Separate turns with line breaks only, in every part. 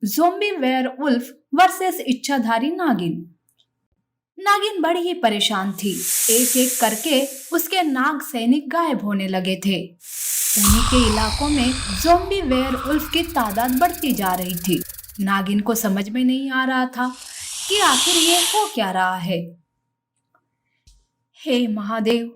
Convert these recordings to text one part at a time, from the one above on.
Zombie werewolf versus इच्छाधारी नागिन। नागिन बड़ी ही परेशान थी। एक एक करके उसके नाग सैनिक गायब होने लगे थे। उन्हीं के इलाकों में ज़ोंबी वेयरवुल्फ की तादाद बढ़ती जा रही थी। नागिन को समझ में नहीं आ रहा था कि आखिर ये हो क्या रहा है। हे महादेव,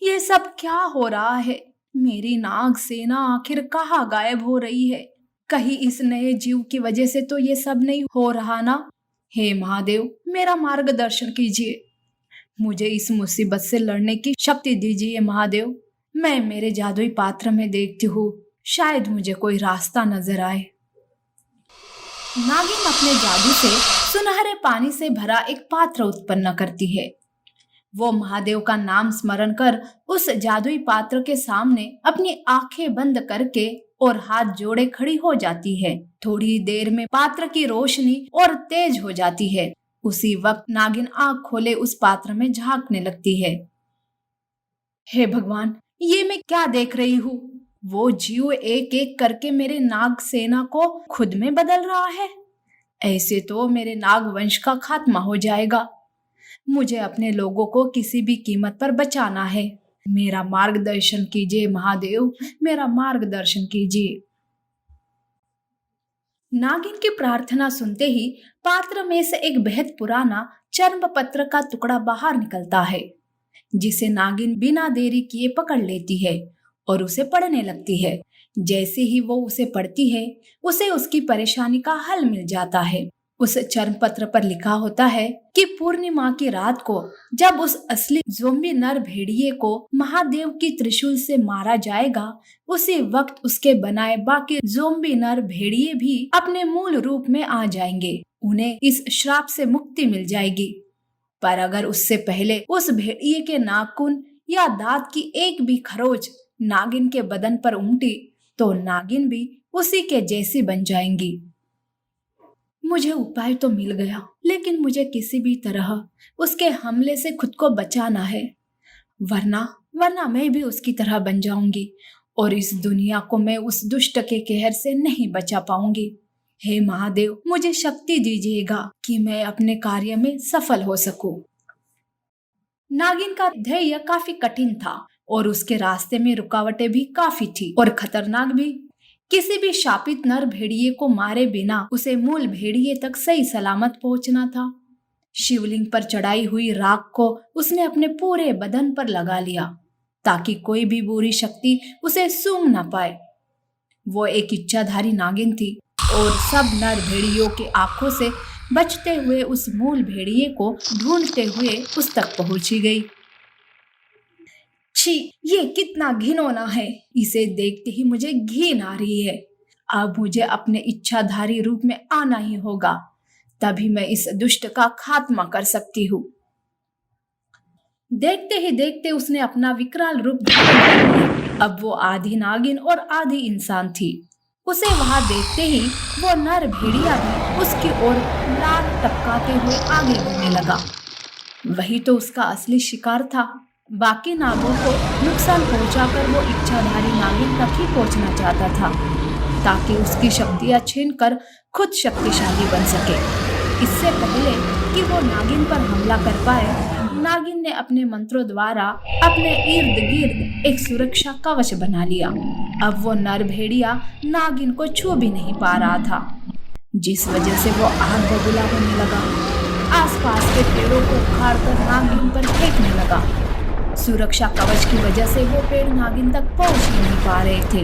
ये सब क्या हो रहा है? मेरी नाग सेना आखिर कहाँ गायब हो रही है? कहीं इस नए जीव की वजह से तो ये सब नहीं हो रहा ना? हे महादेव, मेरा मार्गदर्शन कीजिए। मुझे इस मुसीबत से लड़ने की शक्ति दीजिए महादेव। मैं मेरे जादुई पात्र में देखती हूँ, शायद मुझे कोई रास्ता नजर आए। नागिन अपने जादू से सुनहरे पानी से भरा एक पात्र उत्पन्न करती है। वो महादेव का नाम स्मरण कर उस जादुई पात्र के सामने अपनी आंखें बंद करके और हाथ जोड़े खड़ी हो जाती है। थोड़ी देर में पात्र की रोशनी और तेज हो जाती है। उसी वक्त नागिन आंख खोले उस पात्र में झांकने लगती है। हे भगवान, ये मैं क्या देख रही हूँ? वो जीव एक एक करके मेरे नाग सेना को खुद में बदल रहा है। ऐसे तो मेरे नाग वंश का खात्मा हो जाएगा। मुझे अपने लोगों को किसी भी कीमत पर बचाना है। मेरा मार्गदर्शन कीजिए महादेव, मेरा मार्गदर्शन कीजिए। नागिन की प्रार्थना सुनते ही पात्र में से एक बेहद पुराना चर्म पत्र का टुकड़ा बाहर निकलता है, जिसे नागिन बिना देरी किए पकड़ लेती है और उसे पढ़ने लगती है। जैसे ही वो उसे पढ़ती है, उसे उसकी परेशानी का हल मिल जाता है। उस चर्म पत्र पर लिखा होता है कि पूर्णिमा की रात को जब उस असली ज़ोंबी नर भेड़िए को महादेव की त्रिशूल से मारा जाएगा, उसी वक्त उसके बनाए बाकी ज़ोंबी नर भेड़िए भी अपने मूल रूप में आ जाएंगे। उन्हें इस श्राप से मुक्ति मिल जाएगी। पर अगर उससे पहले उस भेड़िए के नाखून या दांत की एक भी खरोच नागिन के बदन पर उमटी, तो नागिन भी उसी के जैसी बन जाएंगी। मुझे उपाय तो मिल गया, लेकिन मुझे किसी भी तरह उसके हमले से खुद को बचाना है, वरना मैं भी उसकी तरह बन जाऊंगी और इस दुनिया को मैं उस दुष्ट के कहर से नहीं बचा पाऊंगी। हे महादेव, मुझे शक्ति दीजिएगा कि मैं अपने कार्य में सफल हो सकूं। नागिन का ध्येय काफी कठिन था और उसके रास्ते में रुकावटें भी काफी थी और खतरनाक भी। किसी भी शापित नर भेड़िए को मारे बिना उसे मूल भेड़िए तक सही सलामत पहुंचना था। शिवलिंग पर चढ़ाई हुई राख को उसने अपने पूरे बदन पर लगा लिया, ताकि कोई भी बुरी शक्ति उसे सूंघ न पाए। वो एक इच्छाधारी नागिन थी और सब नर भेड़ियों की आंखों से बचते हुए उस मूल भेड़िए को ढूंढते हुए उस तक पहुंची गई। छी, ये कितना घिनौना है! इसे देखते ही मुझे घिन आ रही है। अब मुझे अपने इच्छाधारी रूप में आना ही होगा, तभी मैं इस दुष्ट का खात्मा कर सकती हूँ। देखते ही देखते उसने अपना विकराल रूप धारण कर लिया। अब वो आधी नागिन और आधी इंसान थी। उसे वहां देखते ही वो नर भेड़िया भी उसकी ओर लात टपकाते हुए आगे बढ़ने लगा। वही तो उसका असली शिकार था। बाकी नागों को नुकसान पहुंचाकर वो इच्छाधारी नागिन तक ही पहुंचना चाहता था, ताकि उसकी शक्तियां छीनकर खुद शक्तिशाली बन सके। इससे पहले कि वो नागिन पर हमला कर पाए, नागिन ने अपने मंत्रों द्वारा अपने इर्द गिर्द एक सुरक्षा कवच बना लिया। अब वो नर भेड़िया नागिन को छू भी नहीं पा रहा था, जिस वजह से वो आग बबूला होने लगा। आसपास के पेड़ों को उखाड़कर नागिन पर फेंकने लगा। सुरक्षा कवच की वजह से वो पेड़ नागिन तक पहुंच ही नहीं पा रहे थे।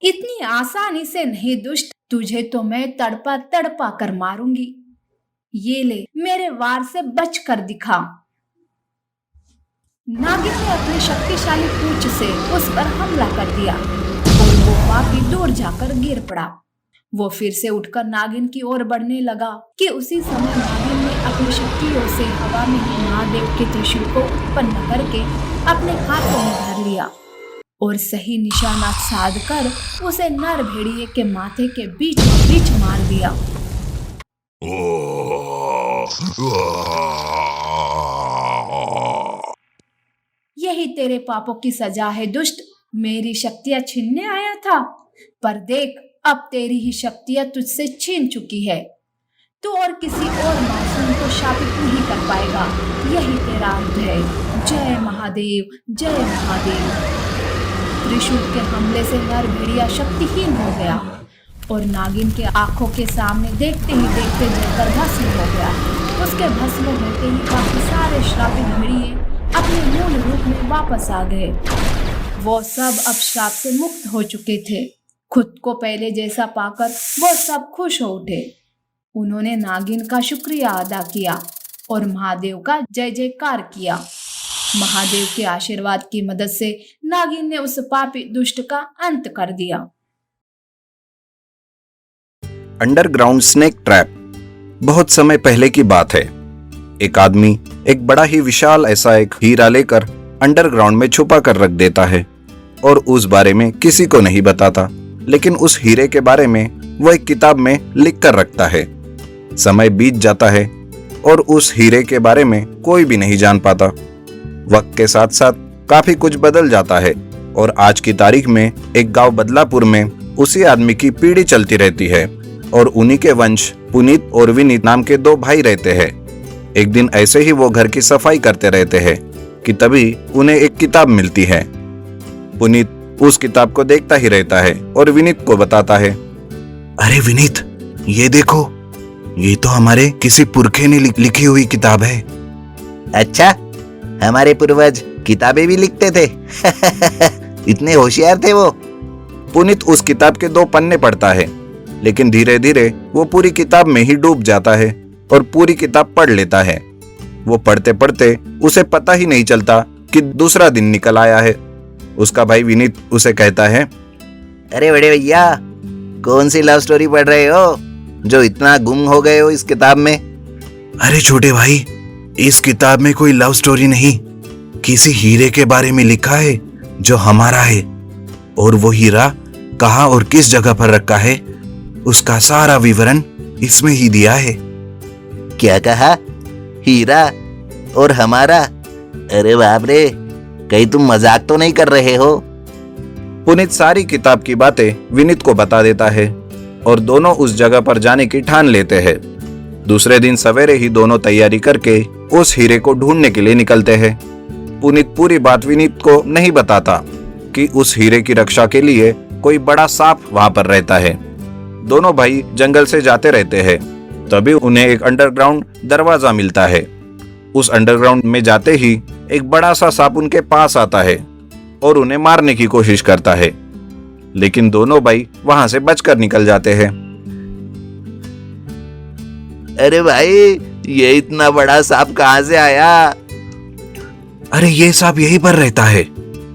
इतनी आसानी से नहीं दुष्ट, तुझे तो मैं तड़पा तड़पा कर मारूंगी। ये ले, मेरे वार से बच कर दिखा। नागिन ने अपनी शक्तिशाली पूंछ से उस पर हमला कर दिया और वो काफी दूर जाकर गिर पड़ा। वो फिर से उठकर नागिन की ओर बढ़ने लगा कि उसी समय नागिन ने अपनी शक्तियों से हवा में ही महादेव के त्रिशूल को उत्पन्न करके अपने हाथों में धर लिया और सही निशाना साधकर उसे नर भेड़िए के माथे के बीच बीच मार दिया। यही तेरे पापों की सजा है दुष्ट। मेरी शक्तियां छीनने आया था, पर देख अब तेरी ही शक्तियां तुझसे छीन चुकी है। तू और किसी और मासूम को शापित नहीं कर पाएगा। यही तेरा अंत है। जय महादेव, जय महादेव। त्रिशूल के हमले से नर भेड़िया शक्तिहीन हो गया और नागिन के आंखों के सामने देखते ही देखते जलकर भस्म हो गया। उसके भस्म होते ही बाकी सारे श्रापित भेड़िए अपने मूल रूप में वापस आ गए। वो सब अब श्राप से मुक्त हो चुके थे। खुद को पहले जैसा पाकर वो सब खुश हो उठे। उन्होंने नागिन का शुक्रिया अदा किया और महादेव का जय जयकार किया। महादेव के आशीर्वाद की मदद से नागिन ने उस पापी दुष्ट का अंत कर दिया।
Underground snake trap. बहुत समय पहले की बात है। एक आदमी एक बड़ा ही विशाल ऐसा एक हीरा लेकर अंडरग्राउंड में छुपा कर रख देता है और उस बारे में किसी को नहीं बताता, लेकिन उस हीरे के बारे में वो एक किताब में लिख कर रखता है। समय बीत जाता है और उस हीरे के बारे में कोई भी नहीं जान पाता। वक्त के साथ साथ काफी कुछ बदल जाता है और आज की तारीख में एक गांव बदलापुर में उसी आदमी की पीढ़ी चलती रहती है और उन्हीं के वंश पुनीत और विनीत नाम के दो भाई रहते हैं। एक दिन ऐसे ही वो घर की सफाई करते रहते हैं कि तभी उन्हें एक किताब मिलती है। पुनीत उस किताब को देखता ही रहता है और विनीत को बताता है,
अरे विनीत, ये देखो, ये तो हमारे किसी पुरखे ने लिखी हुई किताब है।
अच्छा, हमारे पूर्वज किताबें भी लिखते थे। इतने होशियार थे वो।
पुनीत उस किताब के 2 पन्ने पढ़ता है, लेकिन धीरे धीरे वो पूरी किताब में ही डूब जाता है और पूरी किताब पढ़ लेता है। वो पढ़ते पढ़ते उसे पता ही नहीं चलता कि दूसरा दिन निकल आया है। उसका भाई विनीत उसे कहता है,
अरे बड़े भैया, कौन सी लव स्टोरी पढ़ रहे हो जो इतना गुम हो गए हो इस किताब में?
अरे छोटे भाई, इस किताब में कोई लव स्टोरी नहीं, किसी हीरे के बारे में लिखा है जो हमारा है, और वो हीरा कहाँ और किस जगह पर रखा है उसका सारा विवरण इसमें ही दिया है।
क्या कहा? हीरा और हमारा? अरे बाप रे, कहीं तुम मजाक तो नहीं कर रहे हो?
पुनीत सारी किताब की बातें विनीत को बता देता है और दोनों उस जगह पर जाने की ठान लेते हैं। दूसरे दिन सवेरे ही दोनों तैयारी करके उस हीरे को ढूंढने के लिए निकलते हैं। पुनीत पूरी बात विनीत को नहीं बताता कि उस हीरे की रक्षा के लिए कोई बड़ा सांप वहां पर रहता है। दोनों भाई जंगल से जाते रहते हैं, तभी उन्हें एक अंडरग्राउंड दरवाजा मिलता है। उस अंडरग्राउंड में जाते ही एक बड़ा सा सांप उनके पास आता है और उन्हें मारने की कोशिश करता है, लेकिन दोनों भाई वहां से बचकर निकल जाते हैं।
अरे भाई, ये इतना बड़ा सांप कहां से आया?
अरे ये सांप यहीं पर रहता है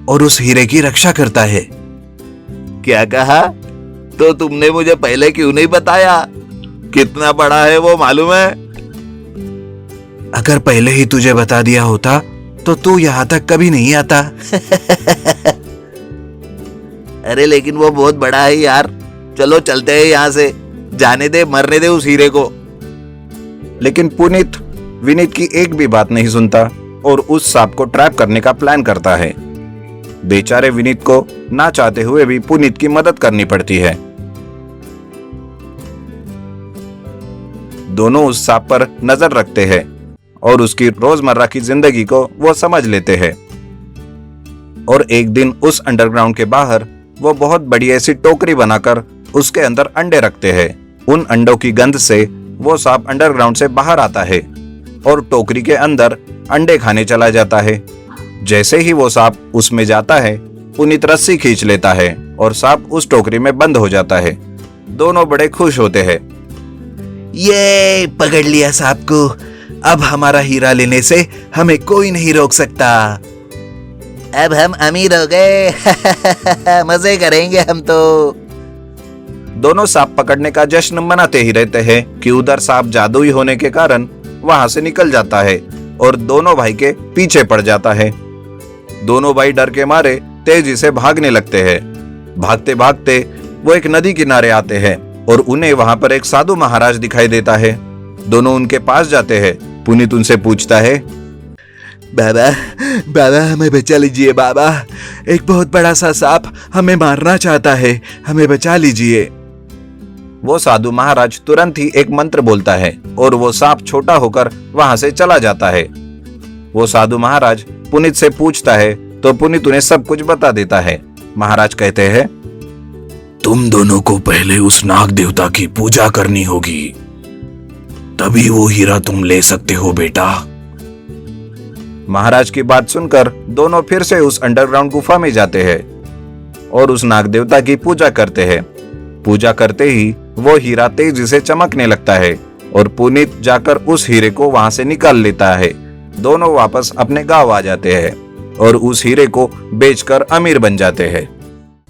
और उस हीरे की रक्षा करता है।
क्या कहा? तो तुमने मुझे पहले क्यों नहीं बताया? कितना बड़ा है वो मालूम है?
अगर पहले ही तुझे बता दिया होता तो तू यहाँ तक कभी नहीं आता।
अरे लेकिन वो बहुत बड़ा है यार। चलो चलते हैं यहाँ से, जाने दे, मरने दे उस हीरे को।
लेकिन पुनीत विनीत की एक भी बात नहीं सुनता और उस सांप को ट्रैप करने का प्लान करता है। बेचारे विनीत को ना चाहते हुए भी पुनीत की मदद करनी पड़ती है। दोनों उस सांप पर नजर रखते हैं और उसकी रोजमर्रा की जिंदगी को वो समझ लेते हैं। और एक दिन उस अंडरग्राउंड के बाहर वो बहुत बड़ी ऐसी टोकरी बनाकर उसके अंदर अंडे रखते हैं। उन अंडों की गंध से वो सांप अंडरग्राउंड से बाहर आता है और टोकरी के अंदर अंडे खाने चला जाता है। जैसे ही वो सांप उसमें जाता है, पुनीत रस्सी खींच लेता है और सांप उस टोकरी में बंद हो जाता है। दोनों बड़े खुश होते हैं।
ये पकड़ लिया सांप को, अब हमारा हीरा लेने से हमें कोई नहीं रोक सकता।
अब हम अमीर हो गए। मजे करेंगे हम तो।
दोनों सांप पकड़ने का जश्न मनाते ही रहते हैं कि उधर सांप जादुई होने के कारण वहां से निकल जाता है और दोनों भाई के पीछे पड़ जाता है। दोनों भाई डर के मारे तेजी से भागने लगते हैं। भागते भागते वो एक नदी किनारे आते हैं और उन्हें वहां पर एक साधु महाराज दिखाई देता है। दोनों उनके पास जाते हैं। पुनीत उनसे पूछता है,
बाबा, बाबा हमें बचा लीजिए बाबा, एक बहुत बड़ा सा सांप हमें मारना चाहता है, हमें बचा लीजिए।
वो साधु महाराज तुरंत ही एक मंत्र बोलता है और वो सांप छोटा होकर वहां से चला जाता है। वो साधु महाराज पुनीत से पूछता है तो पुनीत उन्हें सब कुछ बता देता है। महाराज कहते हैं,
तुम दोनों को पहले उस नाग देवता की पूजा करनी होगी, तभी वो हीरा तुम ले सकते हो बेटा।
महाराज की बात सुनकर दोनों फिर से उस अंडरग्राउंड गुफा में जाते हैं और उस नाग देवता की पूजा करते हैं। पूजा करते ही वो हीरा तेजी से चमकने लगता है और पुनीत जाकर उस हीरे को वहां से निकाल लेता है। दोनों वापस अपने गांव आ जाते हैं और उस हीरे को बेचकर अमीर बन जाते हैं।